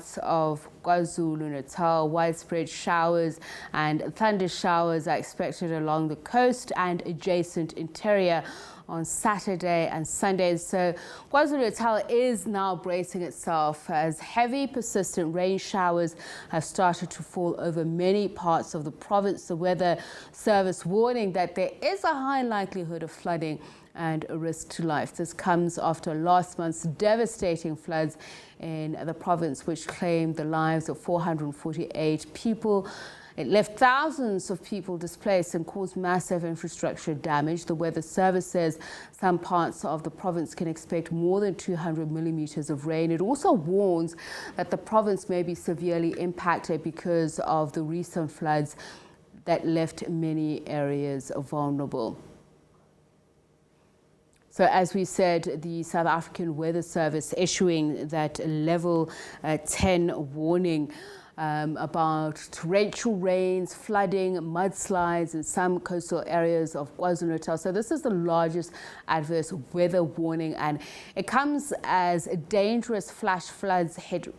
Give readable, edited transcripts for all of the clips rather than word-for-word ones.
parts of KwaZulu-Natal. Widespread showers and thunder showers are expected along the coast and adjacent interior on Saturday and Sunday. So KwaZulu-Natal is now bracing itself as heavy, persistent rain showers have started to fall over many parts of the province. The Weather Service warning that there is a high likelihood of flooding and a risk to life. This comes after last month's devastating floods in the province, which claimed the lives of 448 people. It left thousands of people displaced and caused massive infrastructure damage. The Weather Service says some parts of the province can expect more than 200 millimeters of rain. It also warns that the province may be severely impacted because of the recent floods that left many areas vulnerable. So as we said, the South African Weather Service issuing that level 10 warning about torrential rains, flooding, mudslides in some coastal areas of KwaZulu-Natal. So this is the largest adverse weather warning, and it comes as dangerous flash floods hit,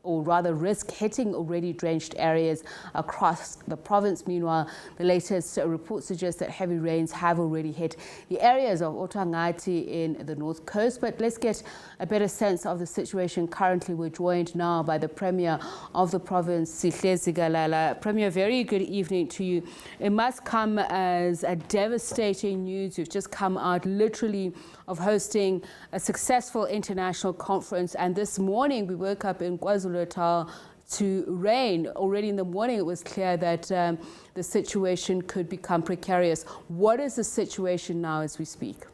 or rather risk hitting already drenched areas across the province. Meanwhile, the latest report suggests that heavy rains have already hit the areas of uThongathi in the north coast. But let's get a better sense of the situation currently. We're joined now by the Premier of the province, Sihle Zikalala. Premier, very good evening to you. It must come as a devastating news. You've just come out literally of hosting a successful international conference, and this morning we woke up in KwaZulu-Natal to rain. Already in the morning it was clear that the situation could become precarious. What is the situation now as we speak?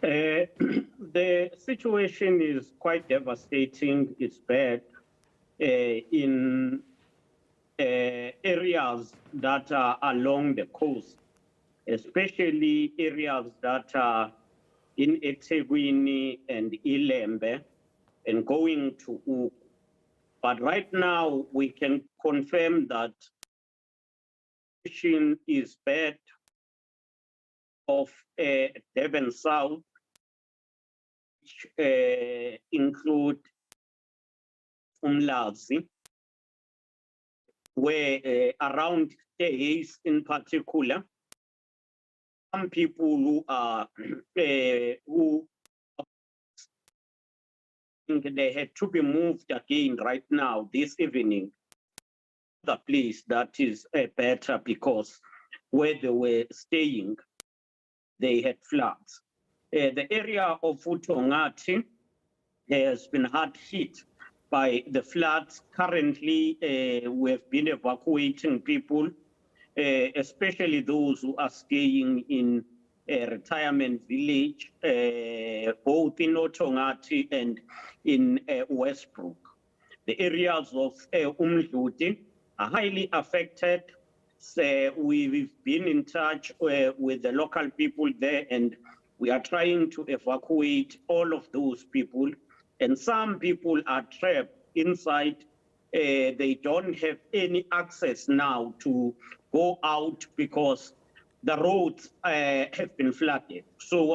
The situation is quite devastating. It's bad in areas that are along the coast, especially areas that are in eThekwini and Ilembe and going to Uku. But right now we can confirm that the situation is bad of Durban South, which include Umlazi, where around the Hayes in particular, some people who are who think they had to be moved again right now this evening. The place that is better because where they were staying, they had floods. The area of uThongathi has been hard hit by the floods. Currently, we have been evacuating people, especially those who are staying in a retirement village, both in uThongathi and in Westbrook. The areas of Umdloti are highly affected. So we've been in touch with the local people there, and we are trying to evacuate all of those people. And some people are trapped inside. They don't have any access now to go out because the roads have been flooded. So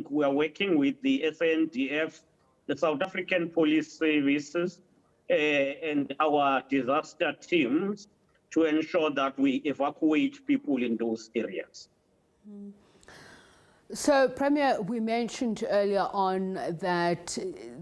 we are working with the SANDF, the South African Police Services, and our disaster teams to ensure that we evacuate people in those areas. So, Premier, we mentioned earlier on that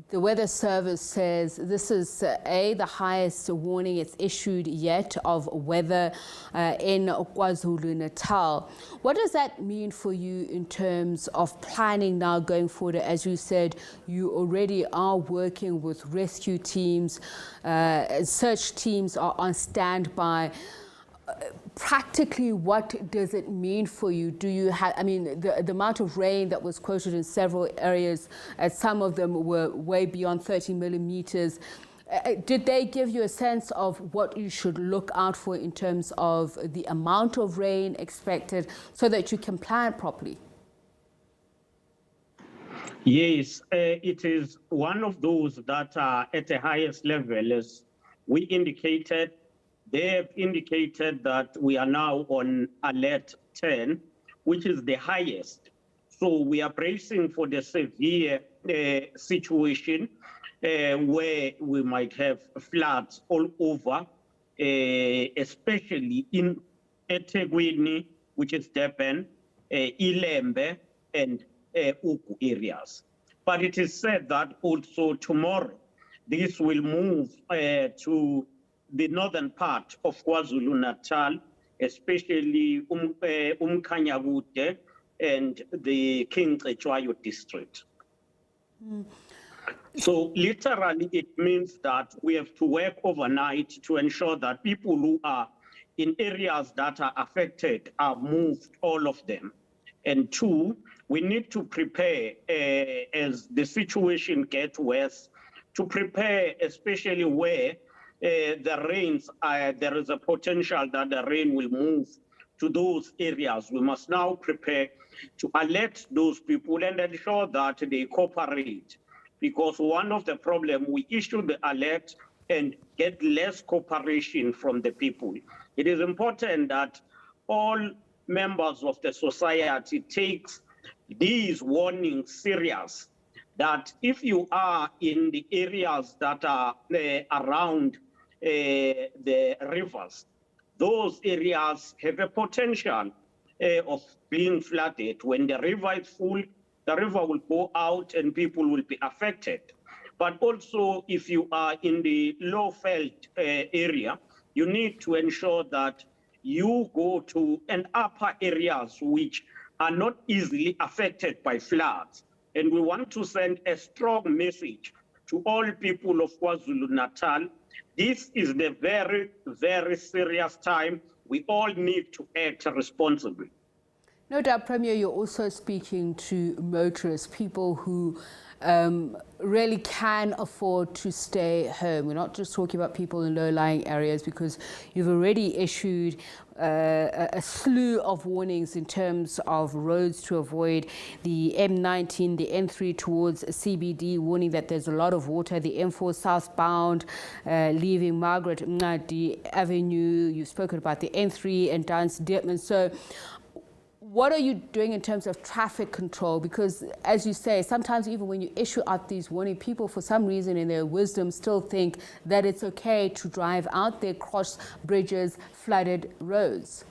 the Weather Service says this is the highest warning it's issued yet of weather in KwaZulu-Natal. What does that mean for you in terms of planning now going forward? As you said, you already are working with rescue teams, search teams are on standby. Practically, what does it mean for you? Do you have, I mean, the amount of rain that was quoted in several areas, some of them were way beyond 30 millimeters. Did they give you a sense of what you should look out for in terms of the amount of rain expected so that you can plan properly? Yes, it is one of those that are at the highest level. As we indicated, they have indicated that we are now on alert 10, which is the highest. So we are bracing for the severe situation. where we might have floods all over, especially in eThekwini, which is Durban, Ilembe, and Ugu areas. But it is said that also tomorrow, this will move to the northern part of KwaZulu-Natal, especially Umkhanyakude and the King Cetshwayo district. So literally, it means that we have to work overnight to ensure that people who are in areas that are affected are moved, all of them. And two, we need to prepare as the situation gets worse, to prepare especially where the rains, there is a potential that the rain will move to those areas. We must now prepare to alert those people and ensure that they cooperate. Because one of the problems, we issue the alert and get less cooperation from the people. It is important that all members of the society takes these warnings serious, that if you are in the areas that are around the rivers, those areas have a potential of being flooded. When the river is full, the river will go out and people will be affected. But also, if you are in the low-felt area, you need to ensure that you go to an upper areas which are not easily affected by floods. And we want to send a strong message to all people of KwaZulu-Natal. This is the very, very serious time. We all need to act responsibly. No doubt, Premier, you're also speaking to motorists, people who really can afford to stay home. We're not just talking about people in low-lying areas, because you've already issued a slew of warnings in terms of roads to avoid: the M19, the N3 towards CBD, warning that there's a lot of water, the M4 southbound, leaving Margaret Mncadi Avenue. You've spoken about the N3 and Dance Deartman. So what are you doing in terms of traffic control? Because, as you say, sometimes even when you issue out these warning, people, for some reason in their wisdom, still think that it's okay to drive out there, cross bridges, flooded roads.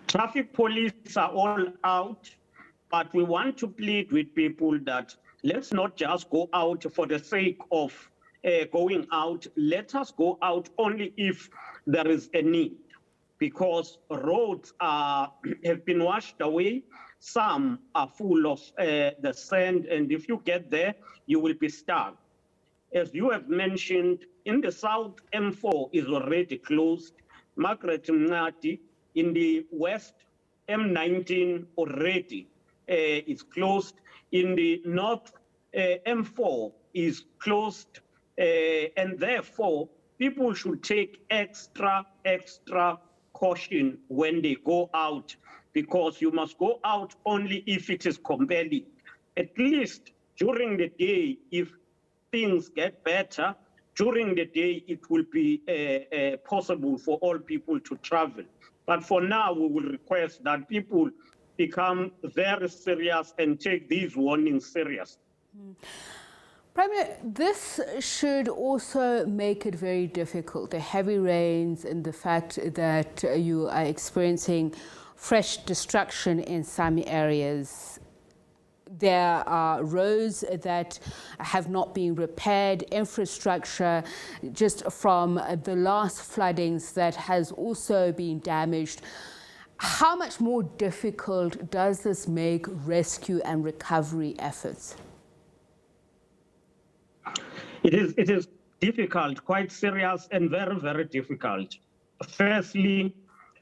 Traffic police are all out, but we want to plead with people that let's not just go out for the sake of going out. Let us go out only if there is a need, because roads have been washed away. Some are full of the sand, and if you get there, you will be stuck. As you have mentioned, in the south, M4 is already closed. Margaret Mncadi, in the west, M19 already is closed. In the north, M4 is closed, and therefore, people should take extra caution when they go out, because you must go out only if it is compelling. At least during the day, if things get better, during the day it will be possible for all people to travel. But for now, we will request that people become very serious and take these warnings serious. Premier, this should also make it very difficult, the heavy rains and the fact that you are experiencing fresh destruction in some areas. There are roads that have not been repaired, infrastructure just from the last floodings that has also been damaged. How much more difficult does this make rescue and recovery efforts? It is difficult, quite serious, and very, very difficult. Firstly,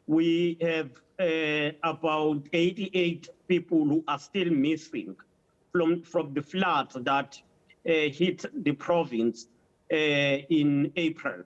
we have about 88 people who are still missing from the floods that hit the province in April.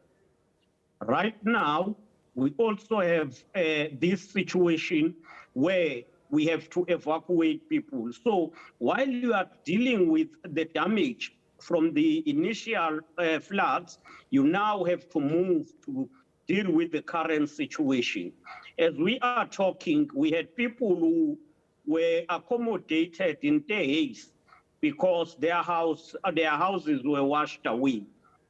Right now, we also have this situation where we have to evacuate people. So while you are dealing with the damage from the initial floods, you now have to move to deal with the current situation. As we are talking, we had people who were accommodated in days because their houses were washed away.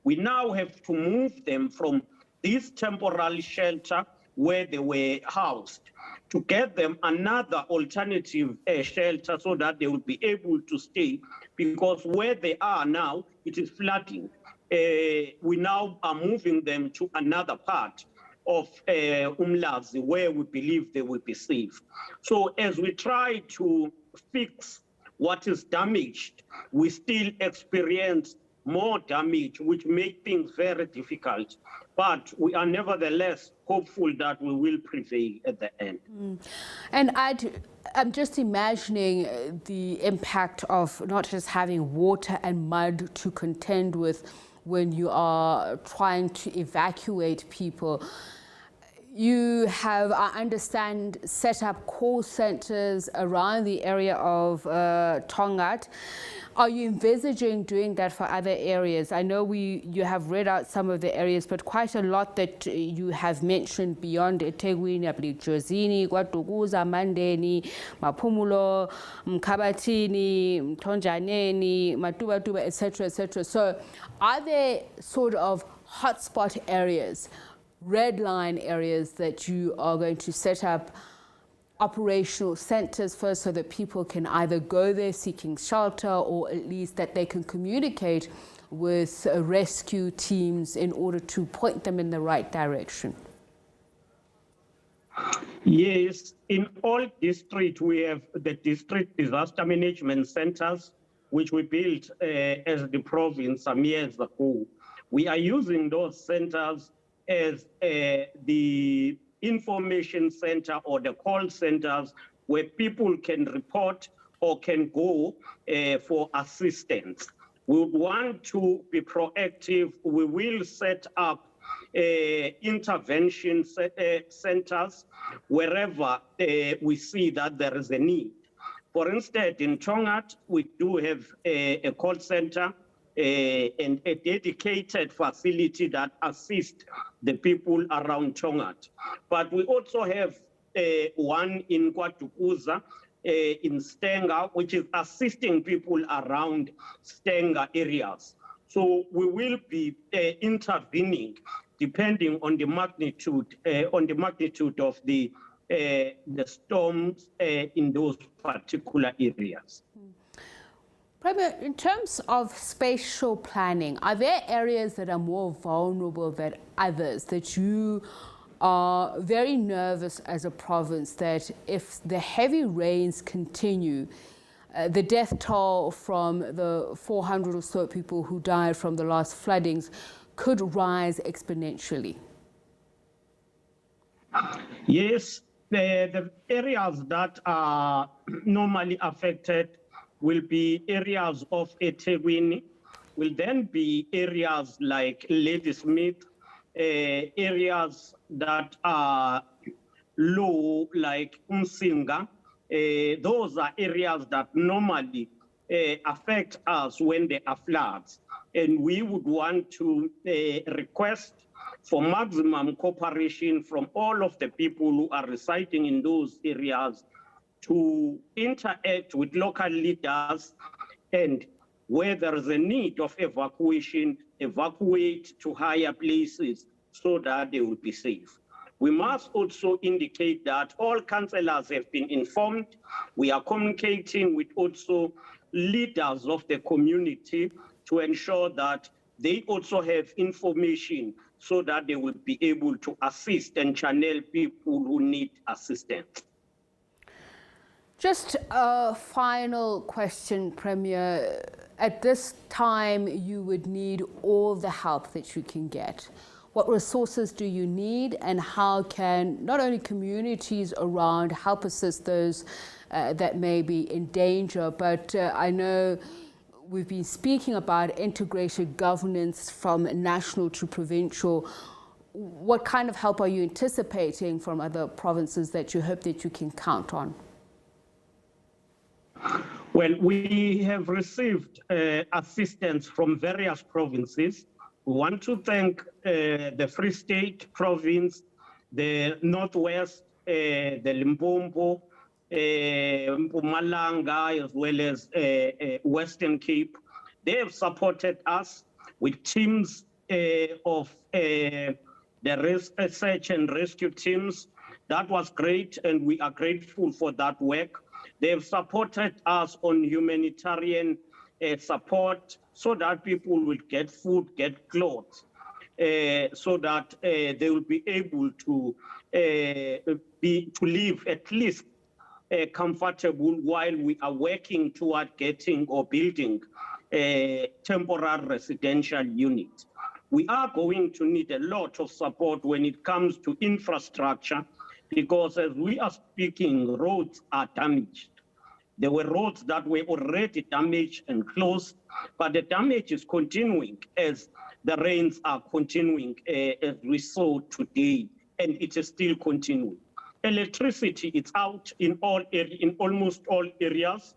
We now have to move them from this temporary shelter where they were housed to get them another alternative shelter so that they will be able to stay, because where they are now, it is flooding. We now are moving them to another part of Umlazi where we believe they will be safe. So as we try to fix what is damaged, we still experience more damage, which make things very difficult. But we are nevertheless hopeful that we will prevail at the end. And I'm just imagining the impact of not just having water and mud to contend with when you are trying to evacuate people. You have, I understand, set up call centers around the area of uThongathi. Are you envisaging doing that for other areas? I know you have read out some of the areas, but quite a lot that you have mentioned beyond eThekwini, I believe Jozini, KwaDukuza, Mandeni, Maphumulo, Mkhabathini, Mthonjaneni, Matuba, etc., etc. So are there sort of hotspot areas, red line areas that you are going to set up operational centers first so that people can either go there seeking shelter, or at least that they can communicate with rescue teams in order to point them in the right direction? Yes, in all districts we have the district disaster management centers, which we built as the province some years ago. We are using those centers as the information center or the call centers where people can report or can go for assistance. We want to be proactive. We will set up intervention centers wherever we see that there is a need. For instance, in uThongathi, we do have a call center and a dedicated facility that assists the people around uThongathi. But we also have one in KwaDukuza, in Stenga, which is assisting people around Stenga areas. So we will be intervening depending on the magnitude of the storms in those particular areas. Premier, in terms of spatial planning, are there areas that are more vulnerable than others that you are very nervous as a province that if the heavy rains continue, the death toll from the 400 or so people who died from the last floodings could rise exponentially? Yes, the areas that are normally affected will be areas of eThekwini, will then be areas like Ladysmith, areas that are low like Umsinga. Those are areas that normally affect us when there are floods. And we would want to request for maximum cooperation from all of the people who are residing in those areas to interact with local leaders, and where there is a need of evacuation, evacuate to higher places so that they will be safe. We must also indicate that all councillors have been informed. We are communicating with also leaders of the community to ensure that they also have information so that they will be able to assist and channel people who need assistance. Just a final question, Premier. At this time, you would need all the help that you can get. What resources do you need, and how can not only communities around help assist those that may be in danger, but I know we've been speaking about integrated governance from national to provincial. What kind of help are you anticipating from other provinces that you hope that you can count on? Well, we have received assistance from various provinces. We want to thank the Free State province, the Northwest, the Limpopo, Mpumalanga, as well as Western Cape. They have supported us with teams of the search and rescue teams. That was great, and we are grateful for that work. They have supported us on humanitarian support so that people will get food, get clothes, so that they will be able to live at least comfortable while we are working toward getting or building a temporary residential unit. We are going to need a lot of support when it comes to infrastructure, because as we are speaking, roads are damaged. There were roads that were already damaged and closed, but the damage is continuing as the rains are continuing, as we saw today, and it is still continuing. Electricity is out in almost all areas.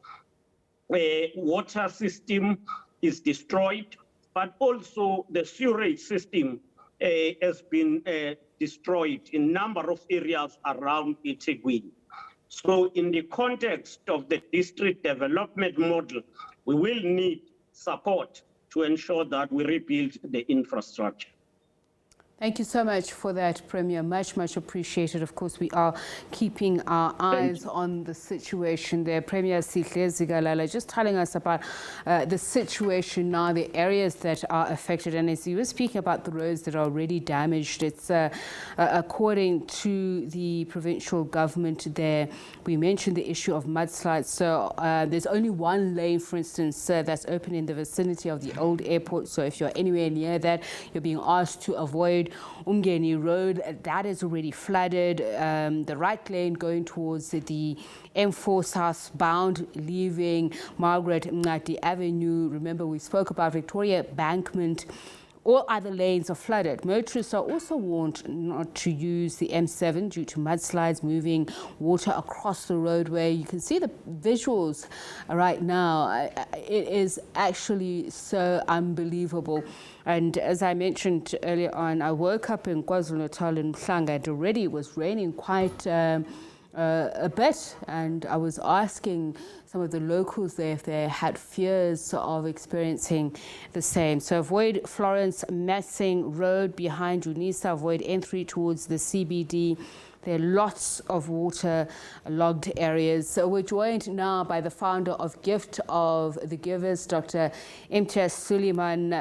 Water system is destroyed, but also the sewerage system has been destroyed in a number of areas around eThekwini. So in the context of the district development model, we will need support to ensure that we rebuild the infrastructure. Thank you so much for that, Premier. Much, much appreciated. Of course, we are keeping our eyes on the situation there. Premier Sihle Zikalala just telling us about the situation now, the areas that are affected. And as you were speaking about the roads that are already damaged, it's according to the provincial government there, we mentioned the issue of mudslides. So there's only one lane, for instance, that's open in the vicinity of the old airport. So if you're anywhere near that, you're being asked to avoid Umgeni Road. That is already flooded. The right lane going towards the M4 southbound, leaving Margaret Mngadi Avenue. Remember, we spoke about Victoria Bankment. All other lanes are flooded. Motorists are also warned not to use the M7 due to mudslides moving water across the roadway. You can see the visuals right now. It is actually so unbelievable. And as I mentioned earlier on, I woke up in KwaZulu-Natal in Mhlanga. It already was raining quite a bit, and I was asking some of the locals there if they had fears of experiencing the same. So avoid Florence Massing Road behind Unisa, avoid N3 towards the CBD. There are lots of water-logged areas. So we're joined now by the founder of Gift of the Givers, Dr. Imtiaz Suleiman.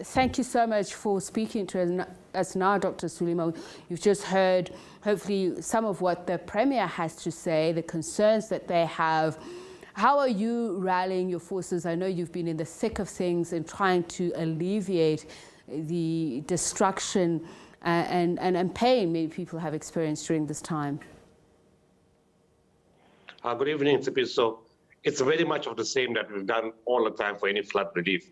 Thank you so much for speaking to us now, Dr. Suleiman. You've just heard, hopefully, some of what the Premier has to say, the concerns that they have. How are you rallying your forces? I know you've been in the thick of things and trying to alleviate the destruction and pain many people have experienced during this time. Good evening, Tsipi. So it's very much of the same that we've done all the time for any flood relief.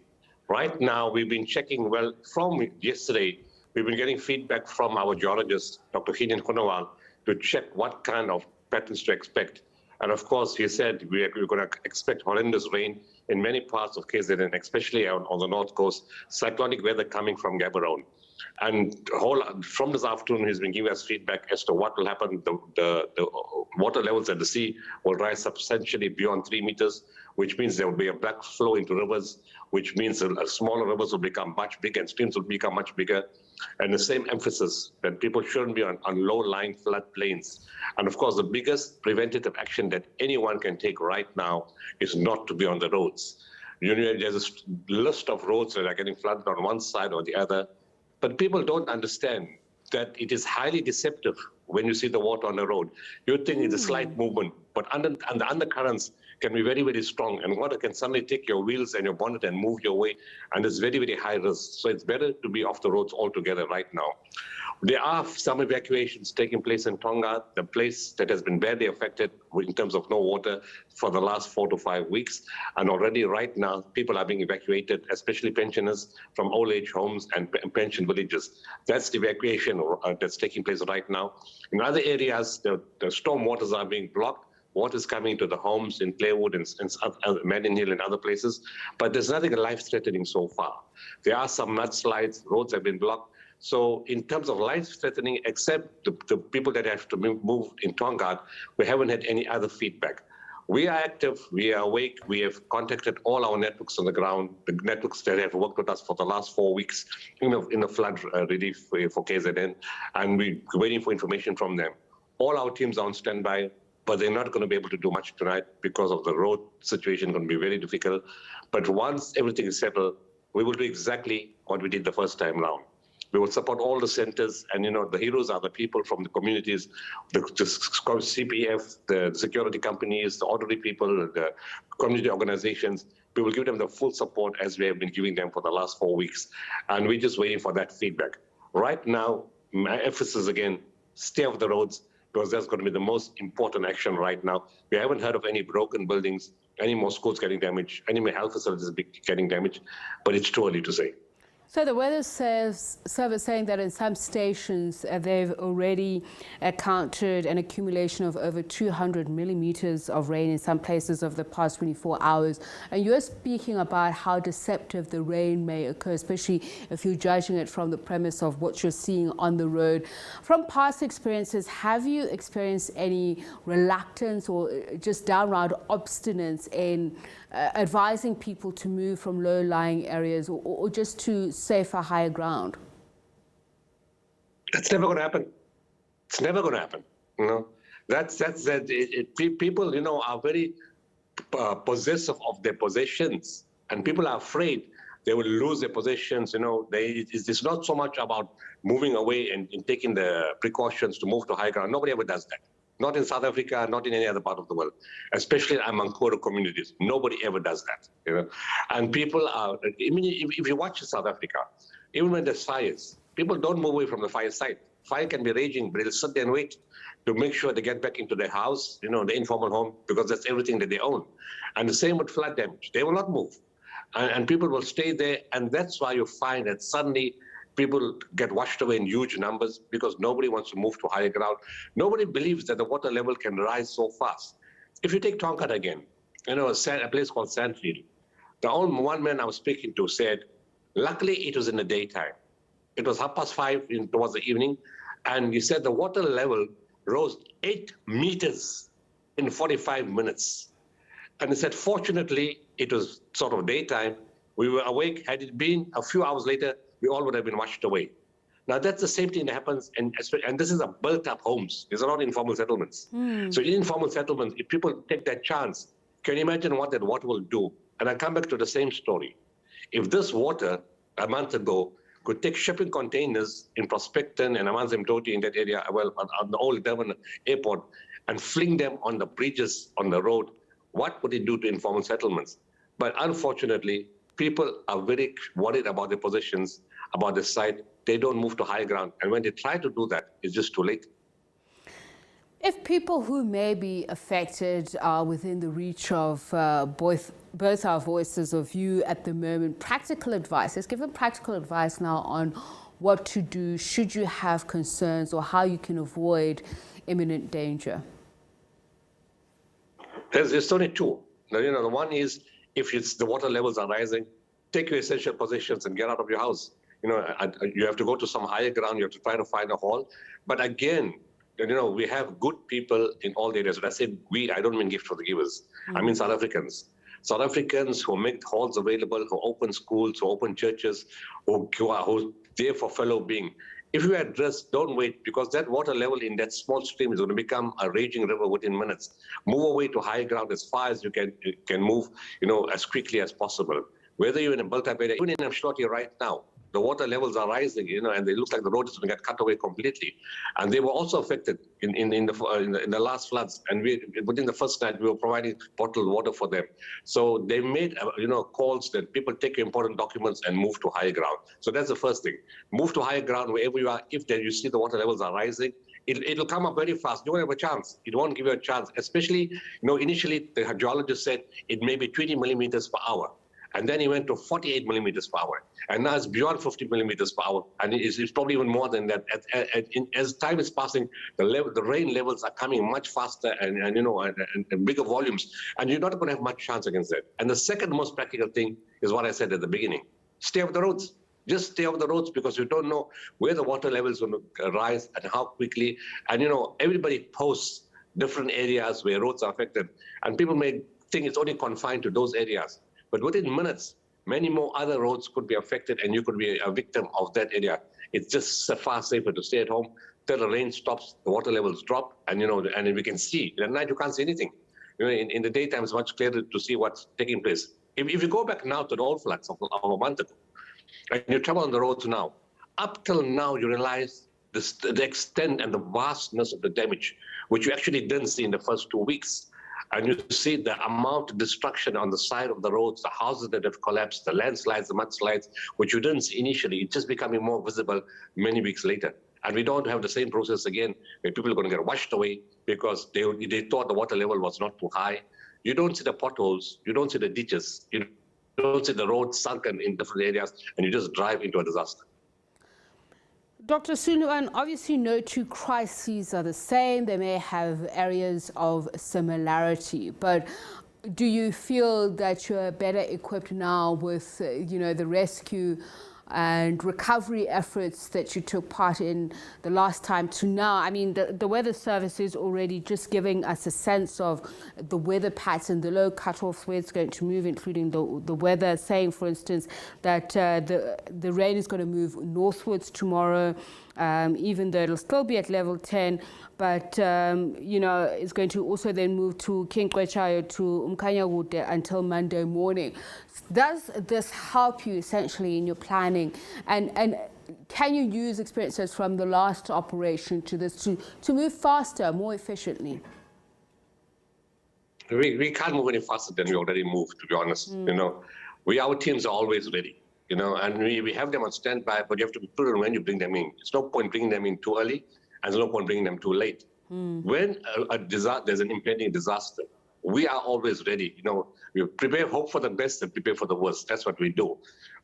Right now, we've been checking, well, from yesterday, we've been getting feedback from our geologist, Dr. Hidin Khunawal, to check what kind of patterns to expect. And of course, he said we're going to expect horrendous rain in many parts of KZN, especially on the north coast, cyclonic weather coming from Gaborone. And from this afternoon, he's been giving us feedback as to what will happen. The water levels at the sea will rise substantially beyond 3 meters, which means there will be a back flow into rivers, which means smaller rivers will become much bigger and streams will become much bigger. And the same emphasis that people shouldn't be on low-lying floodplains. And of course, the biggest preventative action that anyone can take right now is not to be on the roads. You know, there's a list of roads that are getting flooded on one side or the other, but people don't understand that it is highly deceptive when you see the water on the road. You think it's a slight movement, but the undercurrents can be very, very strong, and water can suddenly take your wheels and your bonnet and move your way, and it's very, very high risk. So it's better to be off the roads altogether right now. There are some evacuations taking place in Tonga, the place that has been badly affected in terms of no water for the last 4 to 5 weeks. And already right now, people are being evacuated, especially pensioners from old age homes and pension villages. That's the evacuation that's taking place right now. In other areas, the storm waters are being blocked. Water is coming into the homes in Playwood and Madden Hill and other places, but there's nothing life-threatening so far. There are some mudslides, roads have been blocked. So in terms of life-threatening, except the people that have to move in Tongathi, we haven't had any other feedback. We are active, we are awake, we have contacted all our networks on the ground, the networks that have worked with us for the last 4 weeks in the flood relief for KZN, and we're waiting for information from them. All our teams are on standby, but they're not going to be able to do much tonight because of the road situation going to be very difficult. But once everything is settled, we will do exactly what we did the first time round. We will support all the centers, and the heroes are the people from the communities, the CPF, the security companies, the orderly people, the community organizations. We will give them the full support as we have been giving them for the last 4 weeks. And we're just waiting for that feedback. Right now, my emphasis again, stay off the roads, because that's going to be the most important action right now. We haven't heard of any broken buildings, any more schools getting damaged, any more health facilities getting damaged, but it's too early to say. So the weather service saying that in some stations they've already counted an accumulation of over 200 millimeters of rain in some places over the past 24 hours. And you're speaking about how deceptive the rain may occur, especially if you're judging it from the premise of what you're seeing on the road. From past experiences, have you experienced any reluctance or just downright obstinance in advising people to move from low-lying areas or just to safer, higher ground? That's never going to happen. It's never going to happen. People, are very possessive of their possessions, and people are afraid they will lose their possessions. It's not so much about moving away and taking the precautions to move to high ground. Nobody ever does that. Not in South Africa, not in any other part of the world, especially among poorer communities. Nobody ever does that, And people are, if you watch South Africa, even when there's fires, people don't move away from the fire site. Fire can be raging, but they'll sit there and wait to make sure they get back into their house, the informal home, because that's everything that they own. And the same with flood damage. They will not move. And people will stay there, and that's why you find that suddenly people get washed away in huge numbers because nobody wants to move to higher ground. Nobody believes that the water level can rise so fast. If you take Tongathi again, a place called Sandfield, the only one man I was speaking to said, luckily it was in the daytime. It was 5:30 towards the evening, and he said the water level rose 8 meters in 45 minutes. And he said, fortunately, it was sort of daytime. We were awake. Had it been a few hours later, we all would have been washed away. Now, that's the same thing that happens, and this is a built-up homes. These are not informal settlements. So in informal settlements, if people take that chance, can you imagine what that water will do? And I come back to the same story. If this water, a month ago, could take shipping containers in Prospecton and Amanzimtoti in that area, on the old Durban airport, and fling them on the bridges on the road, what would it do to informal settlements? But unfortunately, people are very worried about their possessions, about the site. They don't move to high ground. And when they try to do that, it's just too late. If people who may be affected are within the reach of both our voices of you at the moment, practical advice, let's give them practical advice now on what to do should you have concerns or how you can avoid imminent danger. There's only two. The one is, if the water levels are rising, take your essential possessions and get out of your house. You have to go to some higher ground. You have to try to find a hall. But again, we have good people in all the areas. When I say we, I don't mean gift for the givers. I mean South Africans. South Africans who make halls available, who open schools, who open churches, who are there for fellow being. If you address, don't wait, because that water level in that small stream is going to become a raging river within minutes. Move away to high ground as far as you can move, as quickly as possible. Whether you're in a built-up area, even in Mshoti right now, the water levels are rising, and it looks like the road is going to get cut away completely. And they were also affected in the last floods. And within the first night, we were providing bottled water for them. So they made, calls that people take your important documents and move to higher ground. So that's the first thing. Move to higher ground wherever you are. If you see the water levels are rising, it'll come up very fast. You won't have a chance. It won't give you a chance. Especially, initially the geologist said it may be 20 millimeters per hour. And then he went to 48 millimeters per hour. And now it's beyond 50 millimeters per hour. And it's probably even more than that. As time is passing, the rain levels are coming much faster and bigger volumes. And you're not going to have much chance against that. And the second most practical thing is what I said at the beginning. Stay off the roads. Just stay off the roads because you don't know where the water levels will rise and how quickly. And, everybody posts different areas where roads are affected. And people may think it's only confined to those areas. But within minutes, many more other roads could be affected and you could be a victim of that area. It's just far safer to stay at home till the rain stops, the water levels drop, and, and we can see. At night, you can't see anything. In the daytime, it's much clearer to see what's taking place. If you go back now to the old floods of a month ago, and you travel on the roads now, up till now, you realize the extent and the vastness of the damage, which you actually didn't see in the first 2 weeks. And you see the amount of destruction on the side of the roads, the houses that have collapsed, the landslides, the mudslides, which you didn't see initially. It's just becoming more visible many weeks later. And we don't have the same process again where people are going to get washed away because they thought the water level was not too high. You don't see the potholes, you don't see the ditches, you don't see the roads sunken in different areas, and you just drive into a disaster. Dr. Sunuan, obviously no two crises are the same. They may have areas of similarity, but do you feel that you're better equipped now with, the rescue and recovery efforts that you took part in the last time to now? I mean, the weather service is already just giving us a sense of the weather pattern, the low cutoffs, where it's going to move, including the weather, saying, for instance, that the rain is going to move northwards tomorrow, even though it'll still be at level 10. But, it's going to also then move to Kinkwechayo, to Umkanyawude until Monday morning. Does this help you essentially in your planning? And can you use experiences from the last operation to this to move faster, more efficiently? We can't move any faster than we already moved, to be honest. Our teams are always ready, and we have them on standby, but you have to be prudent when you bring them in. It's no point bringing them in too early, and there's no point bringing them too late. When there's an impending disaster, we are always ready. We prepare, hope for the best and prepare for the worst. That's what we do.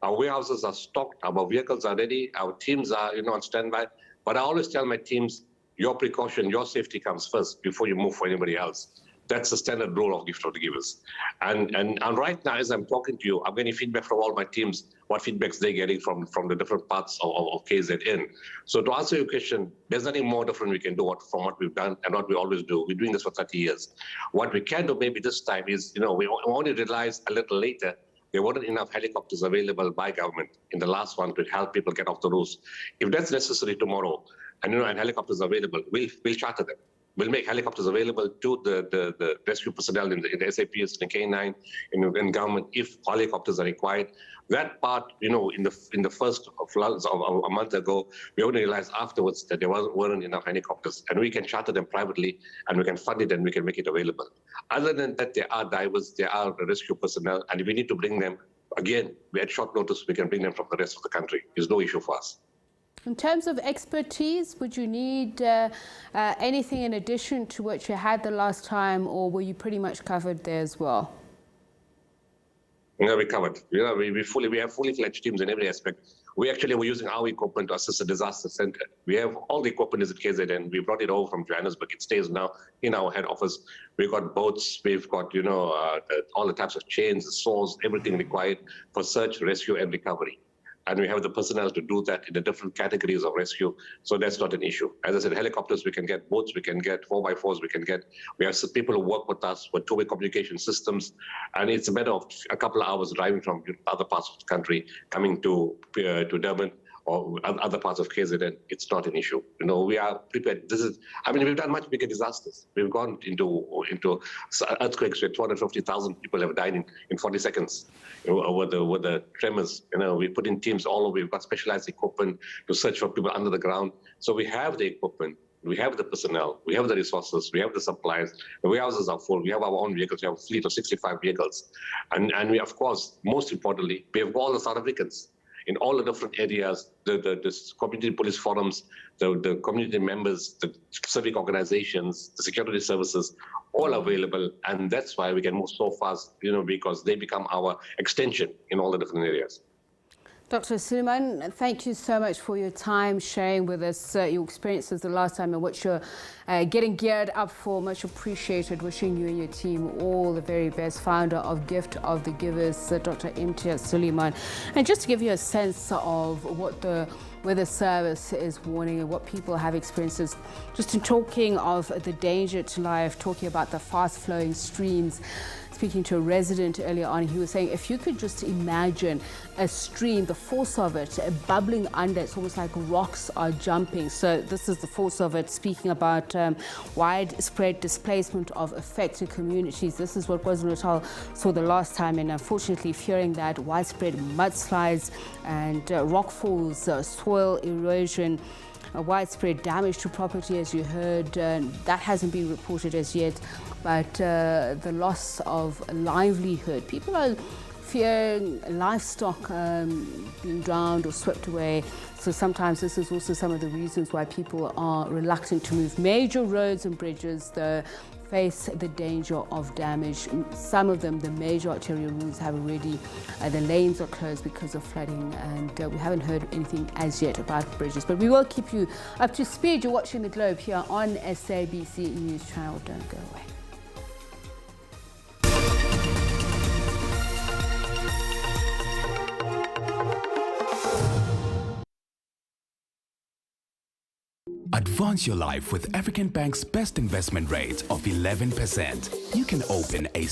Our warehouses are stocked, our vehicles are ready, our teams are on standby. But I always tell my teams, your precaution, your safety comes first before you move for anybody else. That's the standard rule of gift of the givers. And right now, as I'm talking to you, I'm getting feedback from all my teams, what feedbacks they're getting from the different parts of KZN. So to answer your question, there's nothing more different we can do from what we've done and what we always do. We're doing this for 30 years. What we can do maybe this time is, we only realized a little later there weren't enough helicopters available by government in the last one to help people get off the roofs. If that's necessary tomorrow, and helicopters are available, we'll charter them. We'll make helicopters available to the rescue personnel in the SAPs, in the K9, in government, if helicopters are required. That part, in the first floods of a month ago, we only realized afterwards that there weren't enough helicopters, and we can charter them privately, and we can fund it, and we can make it available. Other than that, there are divers, there are rescue personnel, and if we need to bring them, again, we at short notice, we can bring them from the rest of the country. It's no issue for us. In terms of expertise, would you need anything in addition to what you had the last time, or were you pretty much covered there as well? Yeah, we covered. We have fully fledged teams in every aspect. We're using our equipment to assist the disaster center. We have all the equipment is at KZN. We brought it over from Johannesburg. It stays now in our head office. We've got boats. We've got all the types of chains, saws, everything required for search, rescue, and recovery. And we have the personnel to do that in the different categories of rescue. So that's not an issue. As I said, helicopters, we can get boats, we can get 4x4s, we have some people who work with us with two-way communication systems. And it's a matter of a couple of hours driving from other parts of the country, coming to Durban or other parts of KZN. It's not an issue. We are prepared. We've done much bigger disasters. We've gone into earthquakes where 250,000 people have died in 40 seconds with the tremors. We put in teams all over. We've got specialized equipment to search for people under the ground. So we have the equipment. We have the personnel, we have the resources, we have the supplies, the warehouses are full, we have our own vehicles, we have a fleet of 65 vehicles. And we, of course, most importantly, we have all the South Africans in all the different areas, the community police forums, the community members, the civic organizations, the security services, all available. And that's why we can move so fast, because they become our extension in all the different areas. Dr. Suleiman, thank you so much for your time sharing with us your experiences the last time and what you're getting geared up for. Much appreciated. Wishing you and your team all the very best. Founder of Gift of the Givers, Dr. Imtiaz Suleiman. And just to give you a sense of what the weather service is warning and what people have experiences, just in talking of the danger to life, talking about the fast-flowing streams. Speaking to a resident earlier on, he was saying if you could just imagine a stream, the force of it bubbling under, it's almost like rocks are jumping. So this is the force of it, speaking about widespread displacement of affected communities. This is what KwaZulu-Natal saw the last time, and unfortunately fearing that widespread mudslides and rockfalls, soil erosion, widespread damage to property, as you heard. That hasn't been reported as yet, but the loss of livelihood. People are fearing livestock being drowned or swept away. So sometimes this is also some of the reasons why people are reluctant to move. Major roads and bridges, though, face the danger of damage. Some of them, the major arterial routes, have already, the lanes are closed because of flooding, and we haven't heard anything as yet about bridges. But we will keep you up to speed. You're watching The Globe here on SABC News Channel. Don't go away. Advance your life with African Bank's best investment rate of 11%. You can open a